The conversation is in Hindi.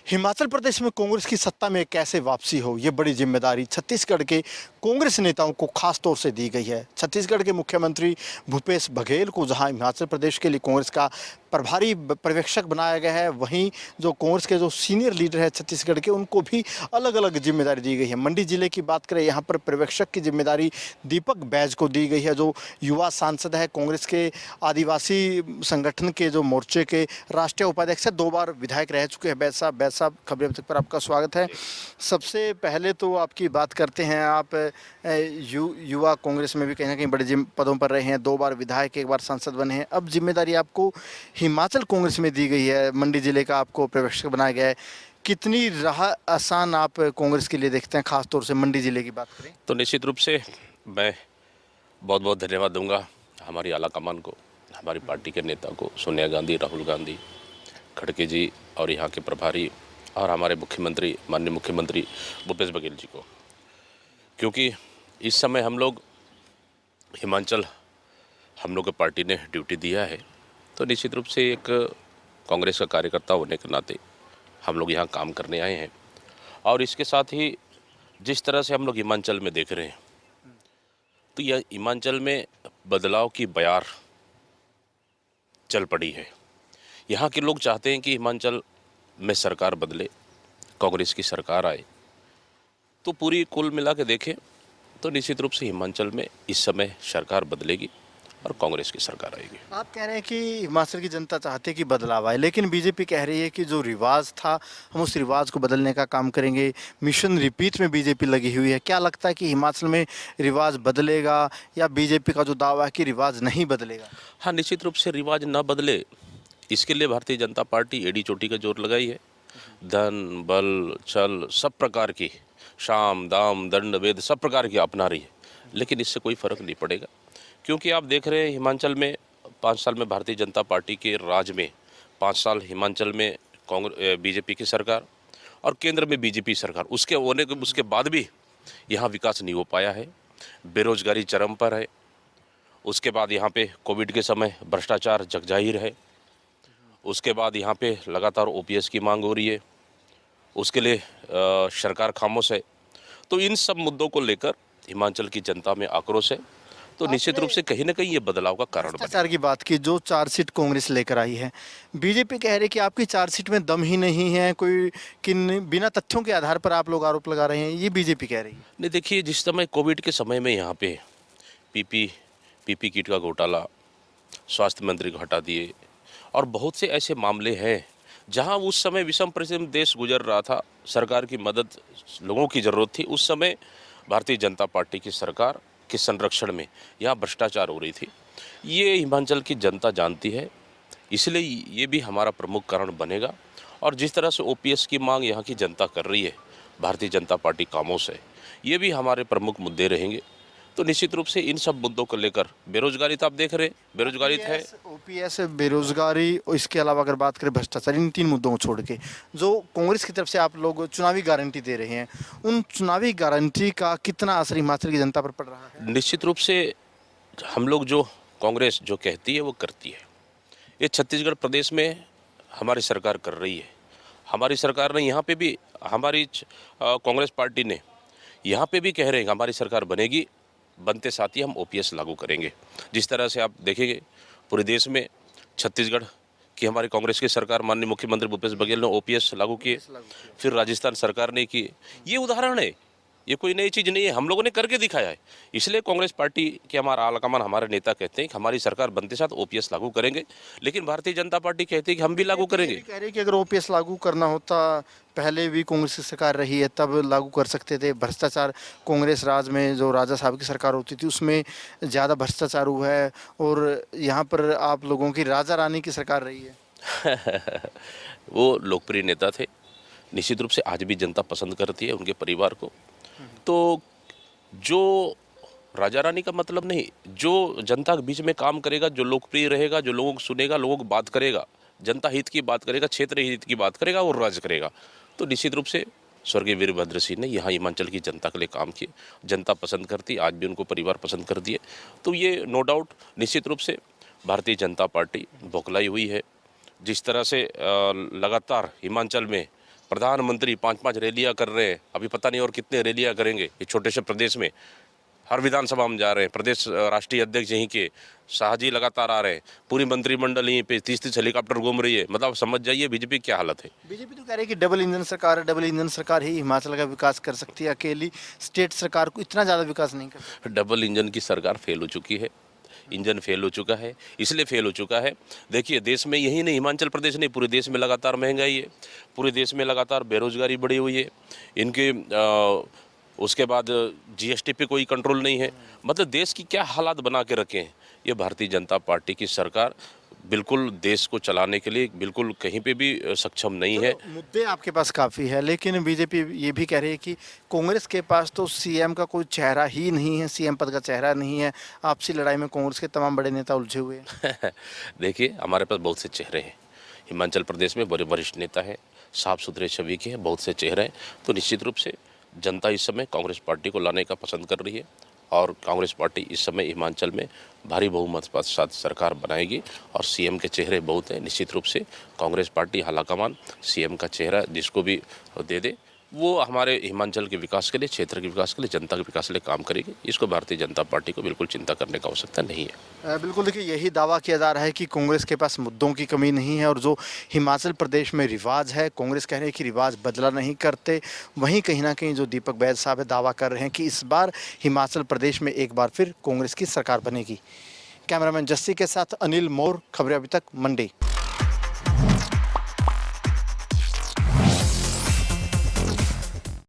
हिमाचल प्रदेश में कांग्रेस की सत्ता में कैसे वापसी हो, ये बड़ी जिम्मेदारी छत्तीसगढ़ के कांग्रेस नेताओं को खास तौर से दी गई है। छत्तीसगढ़ के मुख्यमंत्री भूपेश बघेल को जहां हिमाचल प्रदेश के लिए कांग्रेस का प्रभारी पर्यवेक्षक बनाया गया है, वहीं जो कांग्रेस के जो सीनियर लीडर है छत्तीसगढ़ के, उनको भी अलग अलग जिम्मेदारी दी गई है। मंडी जिले की बात करें, यहाँ पर पर्यवेक्षक की जिम्मेदारी दीपक बैज को दी गई है, जो युवा सांसद है, कांग्रेस के आदिवासी संगठन के जो मोर्चे के राष्ट्रीय उपाध्यक्ष है, 2 बार विधायक रह चुके हैं। बैज साहब, खबरें अब तक पर आपका स्वागत है। सबसे पहले तो आपकी बात करते हैं, आप युवा कांग्रेस में भी कहीं ना कहीं बड़े पदों पर रहे हैं, 2 बार विधायक, 1 बार सांसद बने हैं। अब जिम्मेदारी आपको हिमाचल कांग्रेस में दी गई है, मंडी जिले का आपको पर्यवेक्षक बनाया गया है। कितनी राह आसान आप कांग्रेस के लिए देखते हैं, खासतौर से मंडी जिले की बात करें तो? निश्चित रूप से मैं बहुत बहुत धन्यवाद दूंगा हमारी आला कमान को, हमारी पार्टी के नेता को, सोनिया गांधी, राहुल गांधी, खड़गे जी, और यहाँ के प्रभारी और हमारे मुख्यमंत्री, माननीय मुख्यमंत्री भूपेश बघेल जी को, क्योंकि इस समय हम लोग हिमाचल, हम लोग को पार्टी ने ड्यूटी दिया है, तो निश्चित रूप से एक कांग्रेस का कार्यकर्ता होने के नाते हम लोग यहाँ काम करने आए हैं। और इसके साथ ही जिस तरह से हम लोग हिमाचल में देख रहे हैं, तो यह हिमाचल में बदलाव की बयार चल पड़ी है। यहाँ के लोग चाहते हैं कि हिमाचल में सरकार बदले, कांग्रेस की सरकार आए। तो पूरी कुल मिला के देखें तो निश्चित रूप से हिमाचल में इस समय सरकार बदलेगी और कांग्रेस की सरकार आएगी। आप कह रहे हैं कि हिमाचल की जनता चाहती है कि बदलाव आए, लेकिन बीजेपी कह रही है कि जो रिवाज था, हम उस रिवाज को बदलने का काम करेंगे। मिशन रिपीट में बीजेपी लगी हुई है। क्या लगता है कि हिमाचल में रिवाज बदलेगा, या बीजेपी का जो दावा है कि रिवाज नहीं बदलेगा? हाँ, निश्चित रूप से रिवाज न बदले, इसके लिए भारतीय जनता पार्टी एड़ी चोटी का जोर लगाई है। धन, बल, छल, सब प्रकार की, शाम, दाम, दंड, भेद, सब प्रकार की अपना रही है, लेकिन इससे कोई फर्क नहीं पड़ेगा। क्योंकि आप देख रहे हैं हिमाचल में 5 साल में भारतीय जनता पार्टी के राज में, 5 साल हिमाचल में कांग्रेस बीजेपी की सरकार और केंद्र में बीजेपी सरकार, उसके बाद भी यहाँ विकास नहीं हो पाया है। बेरोजगारी चरम पर है। उसके बाद यहाँ पे कोविड के समय भ्रष्टाचार जगजाहिर है। उसके बाद यहाँ पे लगातार ओपीएस की मांग हो रही है, उसके लिए सरकार खामोश है। तो इन सब मुद्दों को लेकर हिमाचल की जनता में आक्रोश है। तो निश्चित रूप से कहीं ना कहीं ये बदलाव का कारण बने। भ्रष्टाचार की बात की, जो चार्जशीट कांग्रेस लेकर आई है, बीजेपी कह रही है कि आपकी चार्जशीट में दम ही नहीं है, कोई किन बिना तथ्यों के आधार पर आप लोग आरोप लगा रहे हैं, ये बीजेपी कह रही है। नहीं, देखिए, जिस समय कोविड के समय में यहाँ पे पीपी किट का घोटाला, स्वास्थ्य मंत्री को हटा दिए, और बहुत से ऐसे मामले हैं जहाँ उस समय विषम परिस्थिति देश गुजर रहा था, सरकार की मदद लोगों की ज़रूरत थी। उस समय भारतीय जनता पार्टी की सरकार के संरक्षण में यहाँ भ्रष्टाचार हो रही थी। ये हिमाचल की जनता जानती है, इसलिए ये भी हमारा प्रमुख कारण बनेगा। और जिस तरह से ओपीएस की मांग यहाँ की जनता कर रही है, भारतीय जनता पार्टी खामोश है, ये भी हमारे प्रमुख मुद्दे रहेंगे। तो निश्चित रूप से इन सब मुद्दों को लेकर, बेरोजगारी तो आप देख रहे हैं, बेरोजगारी है, ओपीएस, बेरोजगारी, और इसके अलावा अगर बात करें भ्रष्टाचार, इन 3 मुद्दों को छोड़ के जो कांग्रेस की तरफ से आप लोग चुनावी गारंटी दे रहे हैं, उन चुनावी गारंटी का कितना असर हिमाचल की जनता पर पड़ रहा है? निश्चित रूप से हम लोग, जो कांग्रेस जो कहती है वो करती है। ये छत्तीसगढ़ प्रदेश में हमारी सरकार कर रही है। हमारी सरकार ने यहाँ पे भी, हमारी कांग्रेस पार्टी ने यहाँ पे भी कह रहे हैं हमारी सरकार बनेगी, बनते साथ ही हम ओपीएस लागू करेंगे। जिस तरह से आप देखेंगे पूरे देश में छत्तीसगढ़ की हमारी कांग्रेस की सरकार, माननीय मुख्यमंत्री भूपेश बघेल ने ओपीएस लागू किए, फिर राजस्थान सरकार ने किए। ये उदाहरण है, ये कोई नई चीज़ नहीं है, हम लोगों ने करके दिखाया है। इसलिए कांग्रेस पार्टी के हमारा आलाकमान, हमारे नेता कहते हैं कि हमारी सरकार बनते साथ ओपीएस लागू करेंगे, लेकिन भारतीय जनता पार्टी कहती है कि हम भी लागू करेंगे। कह रही है कि अगर ओपीएस लागू करना होता, पहले भी कांग्रेस की सरकार रही है, तब लागू कर सकते थे। भ्रष्टाचार कांग्रेस राज में, जो राजा साहब की सरकार होती थी, उसमें ज़्यादा भ्रष्टाचार हुआ है, और यहाँ पर आप लोगों की राजा रानी की सरकार रही है। वो लोकप्रिय नेता थे, निश्चित रूप से आज भी जनता पसंद करती है उनके परिवार को। तो जो राजा रानी का मतलब नहीं, जो जनता के बीच में काम करेगा, जो लोकप्रिय रहेगा, जो लोगों को सुनेगा, लोगों को बात करेगा, जनता हित की बात करेगा, क्षेत्र हित की बात करेगा और राज करेगा। तो निश्चित रूप से स्वर्गीय वीरभद्र सिंह ने यहाँ हिमाचल की जनता के लिए काम किए, जनता पसंद करती, आज भी उनको परिवार पसंद कर दिए। तो ये नो डाउट निश्चित रूप से भारतीय जनता पार्टी बौखलाई हुई है। जिस तरह से लगातार हिमाचल में प्रधानमंत्री 5-5 रैलियां कर रहे हैं, अभी पता नहीं और कितने रैलियां करेंगे इस छोटे से प्रदेश में। हर विधानसभा में जा रहे हैं, प्रदेश राष्ट्रीय अध्यक्ष यहीं के शाहजी लगातार आ रहे हैं, पूरी मंत्रिमंडल यहीं पे 30-30 हेलीकॉप्टर घूम रही है। मतलब समझ जाइए बीजेपी क्या हालत है। बीजेपी तो कह रही है कि डबल इंजन सरकार है, डबल इंजन सरकार ही हिमाचल का विकास कर सकती है, अकेली स्टेट सरकार को इतना ज़्यादा विकास नहीं कर सकती। डबल इंजन की सरकार फेल हो चुकी है, इंजन फेल हो चुका है, इसलिए फेल हो चुका है। देखिए देश में यही नहीं, हिमाचल प्रदेश नहीं, पूरे देश में लगातार महंगाई है, पूरे देश में लगातार बेरोजगारी बढ़ी हुई है। इनके उसके बाद जीएसटी पे कोई कंट्रोल नहीं है। मतलब देश की क्या हालात बना के रखे हैं ये भारतीय जनता पार्टी की सरकार। बिल्कुल देश को चलाने के लिए बिल्कुल कहीं पे भी सक्षम नहीं है। मुद्दे आपके पास काफ़ी है, लेकिन बीजेपी ये भी कह रही है कि कांग्रेस के पास तो सीएम का कोई चेहरा ही नहीं है, सीएम पद का चेहरा नहीं है। आपसी लड़ाई में कांग्रेस के तमाम बड़े नेता उलझे हुए हैं। देखिए हमारे पास बहुत से चेहरे हैं, हिमाचल प्रदेश में बड़े वरिष्ठ नेता हैं, साफ सुथरे छवि के हैं, बहुत से चेहरे हैं। तो निश्चित रूप से जनता इस समय कांग्रेस पार्टी को लाने का पसंद कर रही है और कांग्रेस पार्टी इस समय हिमाचल में भारी बहुमत के साथ सरकार बनाएगी और सीएम के चेहरे बहुत हैं। निश्चित रूप से कांग्रेस पार्टी हालाकमान सीएम का चेहरा जिसको भी दे दे वो हमारे हिमाचल के विकास के लिए, क्षेत्र के विकास के लिए, जनता के विकास के लिए काम करेगी। इसको भारतीय जनता पार्टी को बिल्कुल चिंता करने का आवश्यकता नहीं है। बिल्कुल, देखिए यही दावा किया जा रहा है कि कांग्रेस के पास मुद्दों की कमी नहीं है और जो हिमाचल प्रदेश में रिवाज है, कांग्रेस कह रही है कि रिवाज बदला नहीं करते। वहीं कहीं ना कहीं जो दीपक बैज साहब है दावा कर रहे हैं कि इस बार हिमाचल प्रदेश में एक बार फिर कांग्रेस की सरकार बनेगी। कैमरामैन जस्सी के साथ अनिल मोर, खबरें अभी तक, मंडी।